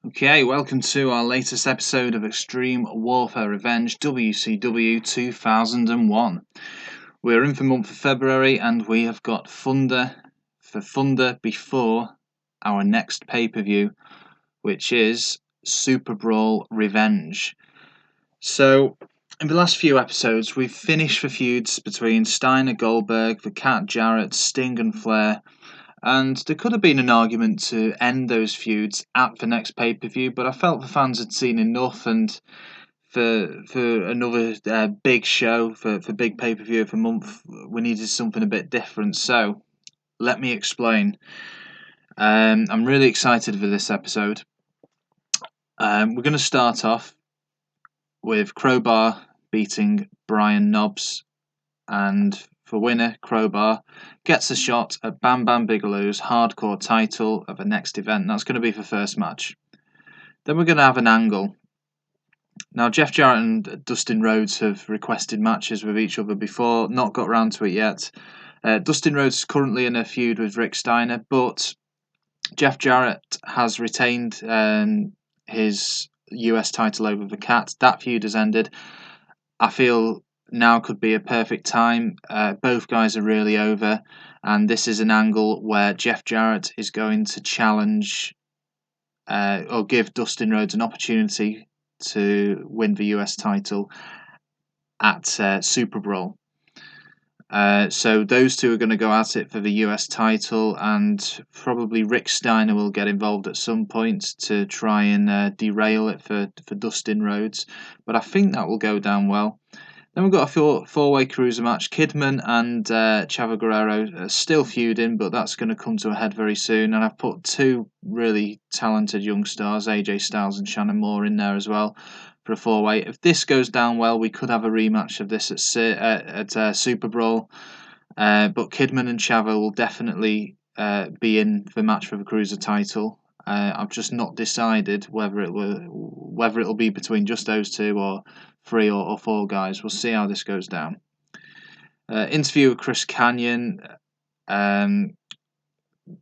Okay, welcome to our latest episode of Extreme Warfare Revenge WCW 2001. We're in for month of February and we have got Thunder before our next pay-per-view, which is Superbrawl Revenge. So, in the last few episodes, we've finished the feuds between Steiner, Goldberg, the Cat, Jarrett, Sting and Flair. And there could have been an argument to end those feuds at the next pay-per-view, but I felt the fans had seen enough, and for another big show, for big pay-per-view of the month, we needed something a bit different. So, let me explain. I'm really excited for this episode. We're going to start off with Crowbar beating Brian Knobbs, and for winner, Crowbar gets a shot at Bam Bam Bigelow's hardcore title of the next event. That's going to be the first match. Then we're going to have an angle. Now, Jeff Jarrett and Dustin Rhodes have requested matches with each other before, not got round to it yet. Dustin Rhodes is currently in a feud with Rick Steiner, but Jeff Jarrett has retained his US title over the Cat. That feud has ended. I feel now could be a perfect time. Both guys are really over, and this is an angle where Jeff Jarrett is going to challenge or give Dustin Rhodes an opportunity to win the US title at Superbrawl. So those two are going to go at it for the US title, and probably Rick Steiner will get involved at some point to try and derail it for Dustin Rhodes. But I think that will go down well. Then we've got a four-way cruiser match. Kidman and Chavo Guerrero are still feuding, but that's going to come to a head very soon. And I've put two really talented young stars, AJ Styles and Shannon Moore, in there as well for a four-way. If this goes down well, we could have a rematch of this at Superbrawl. But Kidman and Chavo will definitely be in the match for the cruiser title. I've just not decided whether it'll be between just those two or three or four guys. We'll see how this goes down. Interview with Chris Kanyon,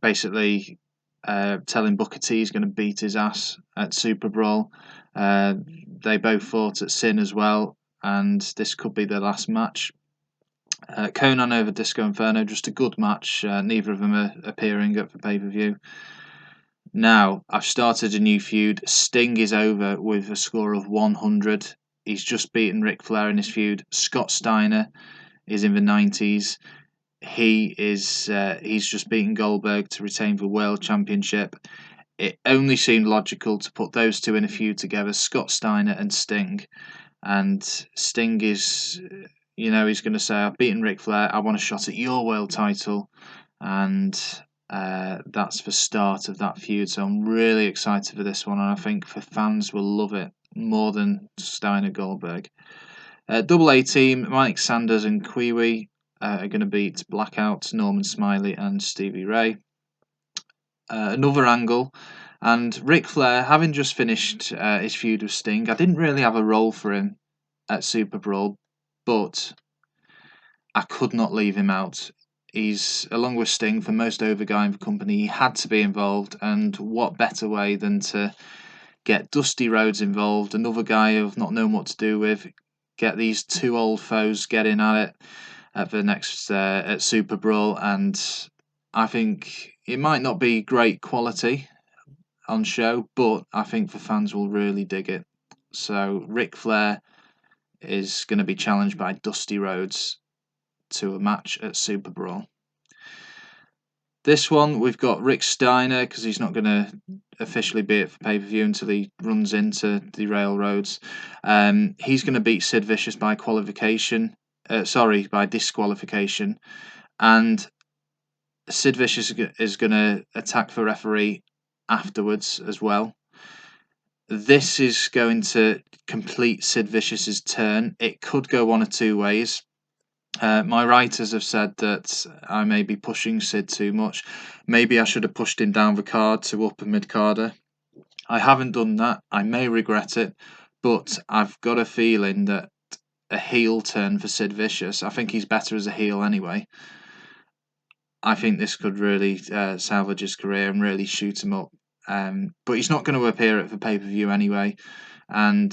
basically telling Booker T he's going to beat his ass at Superbrawl. They both fought at Sin as well, and this could be their last match. Conan over Disco Inferno, just a good match. Neither of them are appearing at the pay-per-view. Now, I've started a new feud. Sting is over with a score of 100. He's just beaten Ric Flair in his feud. Scott Steiner is in the 90s. He's just beaten Goldberg to retain the World Championship. It only seemed logical to put those two in a feud together, Scott Steiner and Sting. And Sting is, he's going to say, I've beaten Ric Flair. I want a shot at your world title. And that's the start of that feud. So I'm really excited for this one. And I think the fans will love it more than Steiner Goldberg. Double A team, Mike Sanders and Kiwi are going to beat Blackout, Norman Smiley and Stevie Ray. Another angle, and Ric Flair, having just finished his feud with Sting, I didn't really have a role for him at Superbrawl, but I could not leave him out. He's, along with Sting, the most over guy in the company. He had to be involved, and what better way than to get Dusty Rhodes involved, another guy I've not known what to do with, get these two old foes getting at it at the next at Superbrawl, and I think it might not be great quality on show, but I think the fans will really dig it. So Ric Flair is going to be challenged by Dusty Rhodes to a match at Superbrawl. This one, we've got Rick Steiner, because he's not going to officially be at the pay-per-view until he runs into the railroads. He's going to beat Sid Vicious by by disqualification. And Sid Vicious is going to attack the referee afterwards as well. This is going to complete Sid Vicious's turn. It could go one of two ways. My writers have said that I may be pushing Sid too much. Maybe I should have pushed him down the card to upper mid-carder. I haven't done that. I may regret it, but I've got a feeling that a heel turn for Sid Vicious, I think he's better as a heel anyway. I think this could really salvage his career and really shoot him up. But he's not going to appear at the pay-per-view anyway. And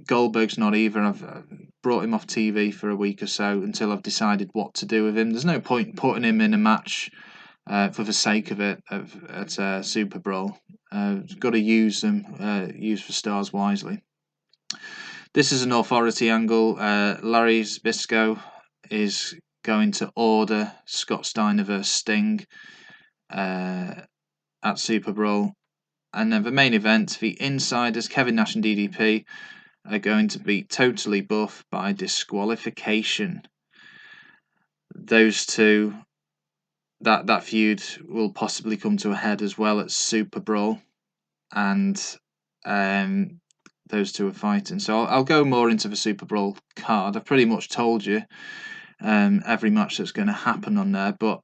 Goldberg's not either. I've brought him off TV for a week or so until I've decided what to do with him. There's no point putting him in a match for the sake of it at Superbrawl. Got to use them, use the stars wisely. This is an authority angle. Larry Zbyszko is going to order Scott Steiner versus Sting at Superbrawl. And then the main event, the Insiders, Kevin Nash and DDP, are going to be totally buff by disqualification. Those two, that feud will possibly come to a head as well at Superbrawl, and those two are fighting. So I'll go more into the Superbrawl card. I've pretty much told you every match that's going to happen on there, but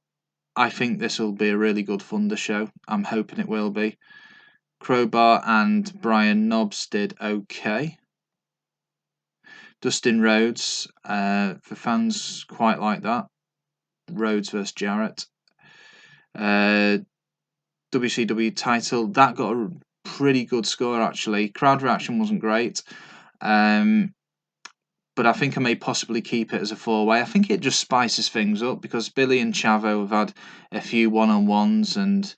I think this will be a really good Thunder show. I'm hoping it will be. Crowbar and Brian Knobbs did okay. Dustin Rhodes, the fans quite like that. Rhodes versus Jarrett. WCW title, that got a pretty good score actually. Crowd reaction wasn't great. But I think I may possibly keep it as a 4-way. I think it just spices things up because Billy and Chavo have had a few one-on-ones, and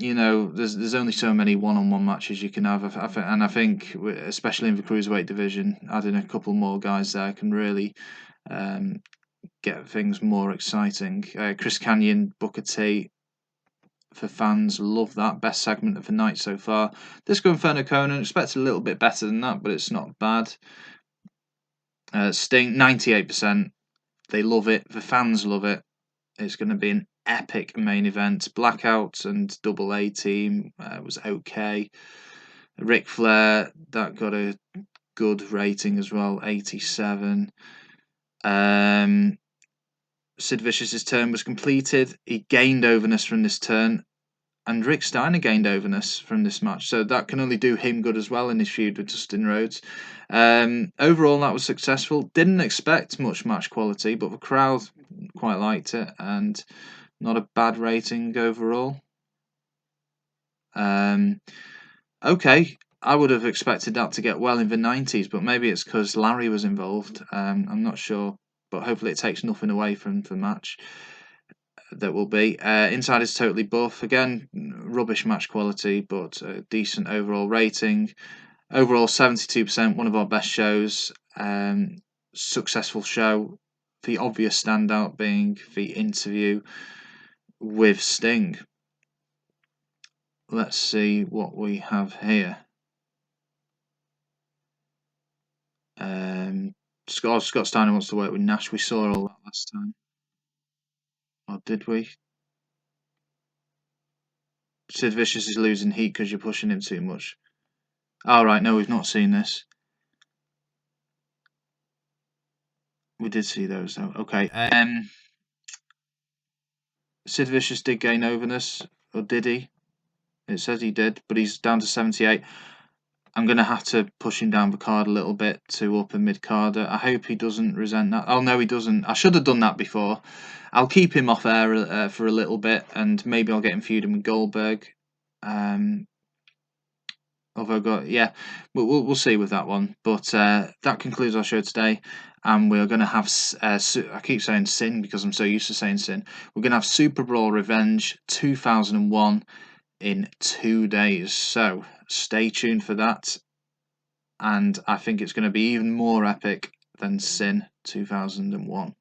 there's only so many one-on-one matches you can have, and I think, especially in the cruiserweight division, adding a couple more guys there can really get things more exciting. Chris Kanyon, Booker T, for fans, love that. Best segment of the night so far. Disco Inferno Conan, expect a little bit better than that, but it's not bad. Sting, 98%. They love it. The fans love it. It's going to be an epic main event. Blackout and Double A Team was okay. Ric Flair, that got a good rating as well, 87. Sid Vicious's turn was completed. He gained overness from this turn, and Rick Steiner gained overness from this match, so that can only do him good as well in his feud with Dustin Rhodes. Overall, that was successful. Didn't expect much match quality, but the crowd quite liked it, and not a bad rating overall. Okay, I would have expected that to get well in the 90s, but maybe it's because Larry was involved. I'm not sure, but hopefully it takes nothing away from the match. That will be. Insiders totally buff. Again, rubbish match quality, but a decent overall rating. Overall, 72%, one of our best shows. Successful show. The obvious standout being the interview with Sting. Let's see what we have here. Scott Steiner wants to work with Nash. We saw all that last time. Or did we? Sid Vicious is losing heat because you're pushing him too much. Alright, no, we've not seen this. We did see those though. Okay. Sid Vicious did gain overness, or did he? It says he did, but he's down to 78. I'm going to have to push him down the card a little bit to up a mid-carder. I hope he doesn't resent that. Oh, no, he doesn't. I should have done that before. I'll keep him off air for a little bit, and maybe I'll get him feuding with Goldberg. We'll see with that one. But that concludes our show today, and we're going to have. I keep saying Sin because I'm so used to saying Sin. We're going to have Superbrawl Revenge 2001 in 2 days. So stay tuned for that, and I think it's going to be even more epic than Sin 2001.